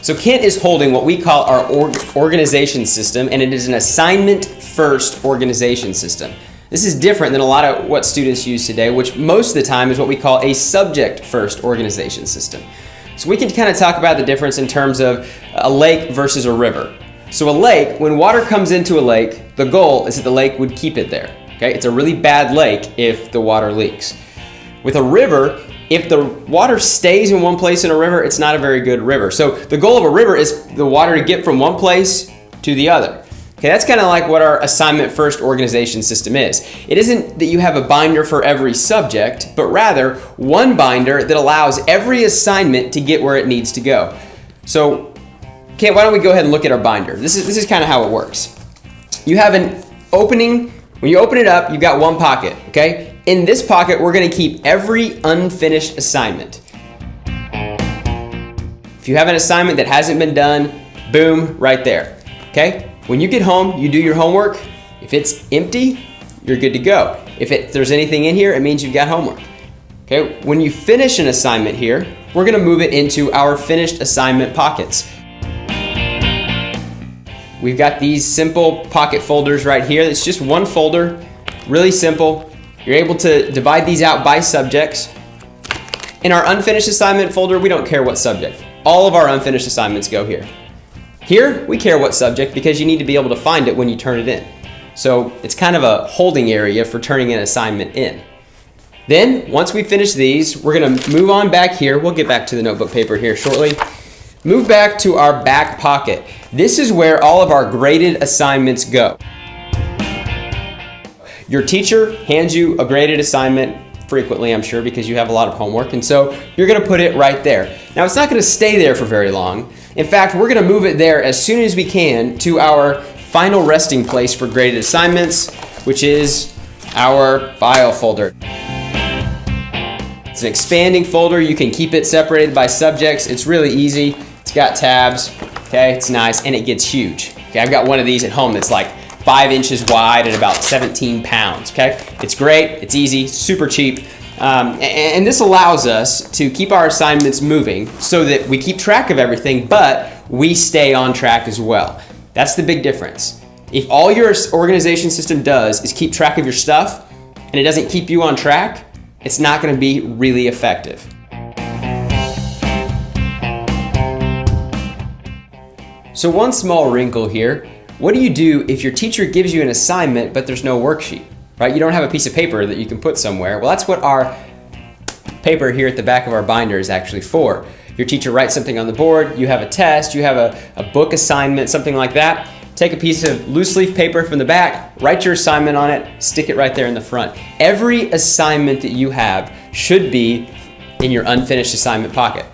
So Kent is holding what we call our organization system, and it is an assignment-first organization system. This is different than a lot of what students use today, which most of the time is what we call a subject-first organization system. So we can kind of talk about the difference in terms of a lake versus a river. So a lake, when water comes into a lake, the goal is that the lake would keep it there. Okay? It's a really bad lake if the water leaks. With a river, if the water stays in one place in a river, it's not a very good river. So the goal of a river is the water to get from one place to the other. Okay, that's kind of like what our assignment-first organization system is. It isn't that you have a binder for every subject, but rather one binder that allows every assignment to get where it needs to go. So, okay, why don't we go ahead and look at our binder. This is kind of how it works. You have an opening. When you open it up, you've got one pocket, okay? In this pocket, we're going to keep every unfinished assignment. If you have an assignment that hasn't been done, boom, right there, okay? When you get home, you do your homework. If it's empty, you're good to go. If there's anything in here, it means you've got homework. Okay? When you finish an assignment here, we're going to move it into our finished assignment pockets. We've got these simple pocket folders right here. It's just one folder, really simple. You're able to divide these out by subjects. In our unfinished assignment folder, we don't care what subject. All of our unfinished assignments go here. Here, we care what subject because you need to be able to find it when you turn it in. So it's kind of a holding area for turning an assignment in. Then, once we finish these, we're going to move on back here. We'll get back to the notebook paper here shortly. Move back to our back pocket. This is where all of our graded assignments go. Your teacher hands you a graded assignment frequently, I'm sure, because you have a lot of homework, and so you're going to put it right there. Now, it's not going to stay there for very long. In fact, we're going to move it there as soon as we can to our final resting place for graded assignments, which is our file folder. It's an expanding folder. You can keep it separated by subjects. It's really easy. It's got tabs. Okay, it's nice, and it gets huge. Okay, I've got one of these at home that's like 5 inches wide and about 17 pounds. Okay, it's great. It's easy. Super cheap. And this allows us to keep our assignments moving so that we keep track of everything, but we stay on track as well. That's the big difference. If all your organization system does is keep track of your stuff and it doesn't keep you on track, it's not going to be really effective. So one small wrinkle here. What do you do if your teacher gives you an assignment but there's no worksheet? Right? You don't have a piece of paper that you can put somewhere. Well, that's what our paper here at the back of our binder is actually for. Your teacher writes something on the board, you have a test, you have a book assignment, something like that. Take a piece of loose leaf paper from the back, write your assignment on it, stick it right there in the front. Every assignment that you have should be in your unfinished assignment pocket.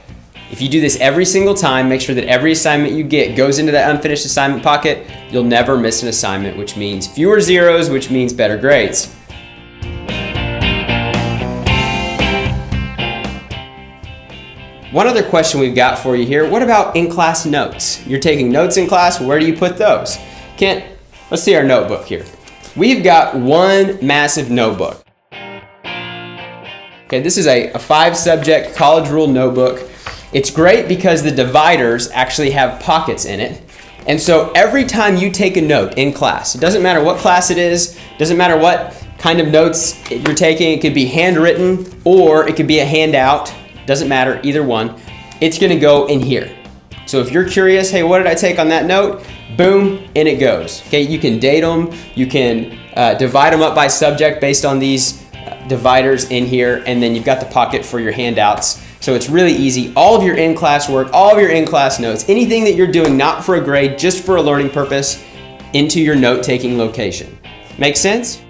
If you do this every single time, make sure that every assignment you get goes into that unfinished assignment pocket, you'll never miss an assignment, which means fewer zeros, which means better grades. One other question we've got for you here, what about in-class notes? You're taking notes in class, where do you put those? Kent, let's see our notebook here. We've got one massive notebook. Okay, this is a 5-subject college rule notebook. It's great because the dividers actually have pockets in it. And so every time you take a note in class, it doesn't matter what class it is, doesn't matter what kind of notes you're taking, it could be handwritten or it could be a handout, doesn't matter, either one, it's gonna go in here. So if you're curious, hey, what did I take on that note? Boom, in it goes. Okay, you can date them, you can divide them up by subject based on these dividers in here, and then you've got the pocket for your handouts. So it's really easy. All of your in-class work, all of your in-class notes, anything that you're doing not for a grade, just for a learning purpose, into your note-taking location. Make sense?